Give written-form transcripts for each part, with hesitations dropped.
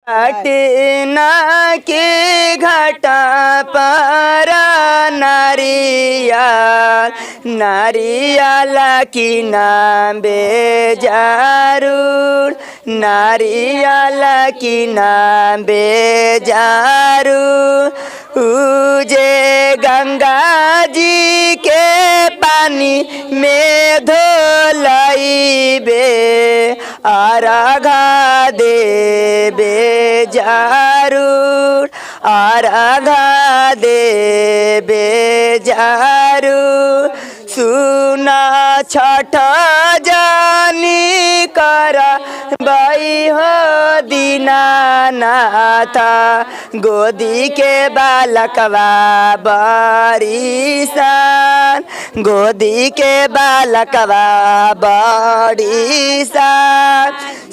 घटना के घटा पर नारियल की नाम बेजारूर नारियल की नाम बेजारूर उजे गंगा जी के पानी में धोलइबे अर्घा देबे जरूर अर्घा देबे जरूर सुना छठ जानी कर बई हो दीनानाथ गोदी के बालकवा बरिसान गोदी के बालकवा बरिसान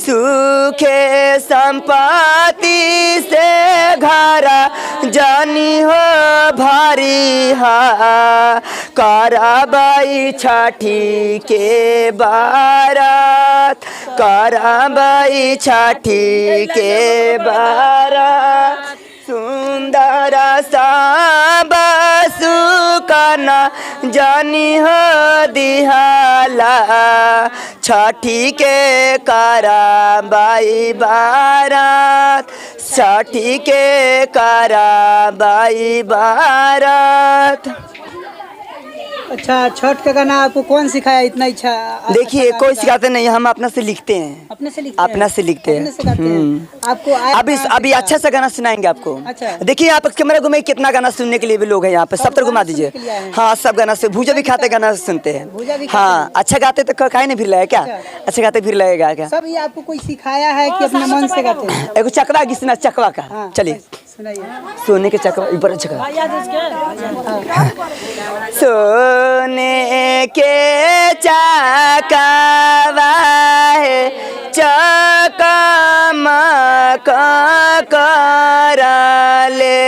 सुखे संपत्ति से घर जानी हो भरी हा करबई छठी के बारात करबई छठी के बारात सुंदर सुकना जानी हो दिहाला छठी के करबई बारात छठी के करबई बारात। अच्छा, छठ का गाना आपको कौन सिखाया इतना इच्छा? देखिए कोई सिखाते नहीं, हम अपना से लिखते हैं। अपने से लिखते हैं? आपको अभी अच्छा सा गाना सुनाएंगे आपको। अच्छा। देखिए आप कैमरा घुमाइए, कितना गाना सुनने के लिए भी लोग हैं यहाँ पे, सब तरह घुमा दीजिए। हाँ सब गाना से भूजा भी खाते गाना सुनते हैं। हाँ अच्छा गाते तो काहे नहीं फिर लगे क्या? अच्छा गाते फिर लगेगा क्या? सब ये आपको कोई सिखाया है कि अपने मन से गाते हैं? एगो चकवा घिसना चकवा का, चलिए सोने के चकवा ऊपर चकवा सोने के चकवा है चकमक करले